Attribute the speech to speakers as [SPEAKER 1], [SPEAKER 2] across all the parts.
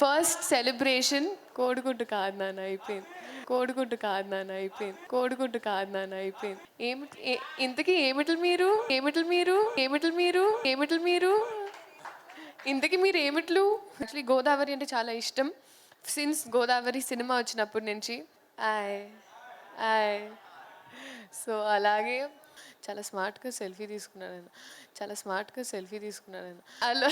[SPEAKER 1] First celebration కోడిగుడ్డు కాదు నాన్న అయిపోయింది. కోడిగుడ్డు కాదు నాన్న అయిపోయింది. కోడిగుడ్డు కాదు నాన్న అయిపోయింది. ఇంతకీ ఏమిటలు మీరు ఏమిటలు మీరు ఏమిటలు మీరు ఏమిటలు మీరు ఇంతకీ మీరు ఏమిట్లు? యాక్చువల్లీ గోదావరి అంటే చాలా ఇష్టం సిన్స్ గోదావరి సినిమా వచ్చినప్పటి నుంచి. ఆయ్ ఆయ్ సో అలాగే చాలా స్మార్ట్గా సెల్ఫీ తీసుకున్నాను నేను. చాలా స్మార్ట్గా సెల్ఫీ తీసుకున్నాను నేను. అల్లు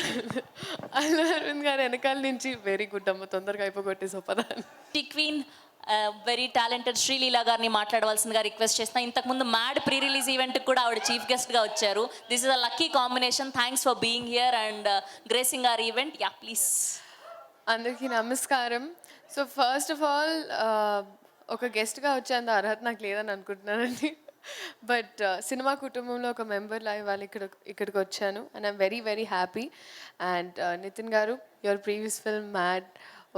[SPEAKER 1] అల్లు అరవింద్ గారు వెనకాల నుంచి వెరీ గుడ్ అమ్మ తొందరగా అయిపోగొట్టేసో పదా
[SPEAKER 2] క్వీన్ వెరీ టాలెంటెడ్ శ్రీలీల గారిని మాట్లాడవలసిందిగా రిక్వెస్ట్ చేస్తున్నా. ఇంతకుముందు మ్యాడ్ ప్రీ రిలీజ్ ఈవెంట్కి కూడా ఆవిడ చీఫ్ గెస్ట్గా వచ్చారు. This is a lucky combination. Thanks for being here and gracing are event. Yeah please.
[SPEAKER 1] అందరికీ నమస్కారం. సో ఫస్ట్ ఆఫ్ ఆల్ ఒక గెస్ట్గా వచ్చేంత అర్హత నాకు లేదని అనుకుంటున్నానండి. బట్ సినిమా కుటుంబంలో ఒక మెంబర్ లాగా వాళ్ళు ఇక్కడికి వచ్చాను and I'm very very happy. And Nithin garu, your previous film Mad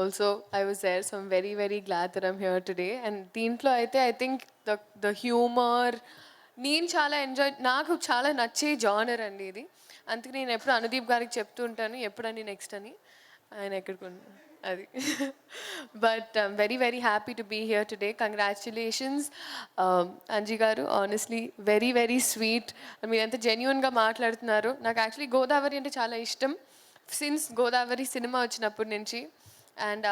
[SPEAKER 1] also I was there, so I'm very very glad that I'm here today. And దీంట్లో అయితే ఐ థింక్ ద హ్యూమర్ నేను చాలా ఎంజాయ్, నాకు చాలా నచ్చే జానర్ అండి ఇది. అందుకే నేను ఎప్పుడు అనుదీప్ గారికి చెప్తూ ఉంటాను ఎప్పుడని నెక్స్ట్ అని, ఆయన ఎక్కడికి అది. But I'm very very happy to be here today. Congratulations Anji గారు, ఆనెస్ట్లీ వెరీ వెరీ స్వీట్. మీరు ఎంత జెన్యున్గా మాట్లాడుతున్నారు. నాకు యాక్చువల్లీ గోదావరి అంటే చాలా ఇష్టం సిన్స్ గోదావరి సినిమా వచ్చినప్పటి నుంచి. అండ్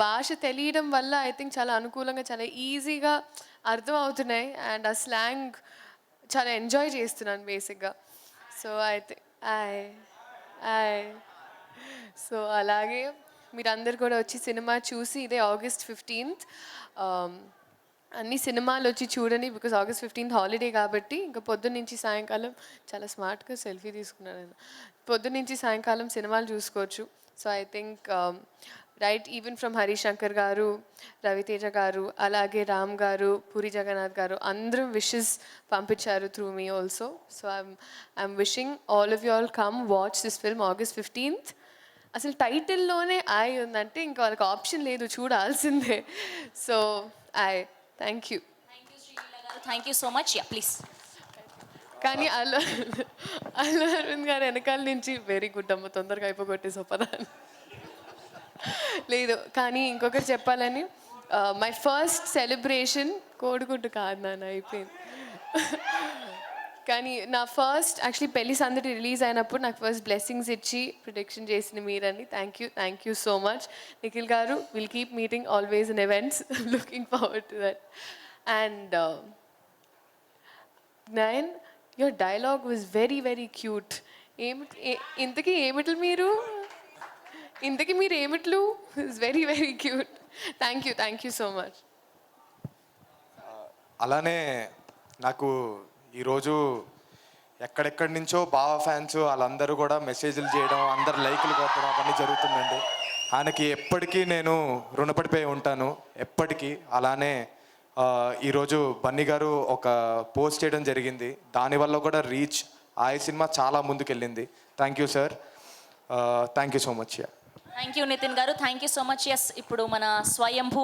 [SPEAKER 1] భాష తెలియడం వల్ల ఐ థింక్ చాలా అనుకూలంగా చాలా ఈజీగా అర్థం అవుతున్నాయి. అండ్ ఆ స్లాంగ్ చాలా ఎంజాయ్ చేస్తున్నాను బేసిక్గా. సో అయితే సో అలాగే మీరందరు కూడా వచ్చి సినిమా చూసి, ఇదే August 15th అన్ని సినిమాలు వచ్చి చూడండి. బికాజ్ August 15th హాలిడే కాబట్టి ఇంకా పొద్దున్న నుంచి సాయంకాలం చాలా స్మార్ట్గా సెల్ఫీ తీసుకున్నాను నేను. పొద్దున్న నుంచి సాయంకాలం సినిమాలు చూసుకోవచ్చు. So I think right even from Harishankar గారు, రవితేజ గారు, అలాగే రామ్ గారు, పూరి జగన్నాథ్ గారు అందరూ విషెస్ పంపించారు through me also. So I'm wishing all of you all come watch this film August 15th. అసలు టైటిల్లోనే ఐ ఉందంటే ఇంకా వాళ్ళకి ఆప్షన్ లేదు, చూడాల్సిందే. So thank you.
[SPEAKER 2] Thank you so much. Yeah please.
[SPEAKER 1] కానీ అల్లు అరవింద్ గారు వెనకాల నుంచి వెరీ గుడ్ అమ్మ తొందరగా అయిపోగొట్టేసో పదా లేదు. కానీ ఇంకొకటి చెప్పాలని, మై ఫస్ట్ సెలబ్రేషన్ కోడిగుడ్డు కాదు నాన్న అయిపోయింది. కానీ నా ఫస్ట్ యాక్చువల్లీ పెళ్లి సందడి రిలీజ్ అయినప్పుడు నాకు ఫస్ట్ బ్లెస్సింగ్స్ ఇచ్చి ప్రొటెక్షన్ చేసింది మీరండి. Thank you so much. Nikhil garu, will keep meeting always in events. Looking forward to that. And Nayan, your dialogue was very very cute. ఇంతకీ ఏమిటలు మీరు ఇంతకీ మీరు ఏమిట్లు? It's very very cute. Thank you so much.
[SPEAKER 3] అలానే నాకు ఈరోజు ఎక్కడెక్కడి నుంచో బావ ఫ్యాన్స్ వాళ్ళందరూ కూడా మెసేజ్లు చేయడం, అందరు లైకులు కొట్టడం అవన్నీ జరుగుతుందండి. ఆయనకి ఎప్పటికీ నేను రుణపడిపోయి ఉంటాను, ఎప్పటికీ. అలానే ఈరోజు బన్నీ గారు ఒక పోస్ట్ చేయడం జరిగింది, దానివల్ల కూడా రీచ్ ఆ సినిమా చాలా ముందుకెళ్ళింది. Thank you sir, thank you so much.
[SPEAKER 2] Thank you Nithin garu, thank you so much. Yes, ఇప్పుడు మన స్వయంభూ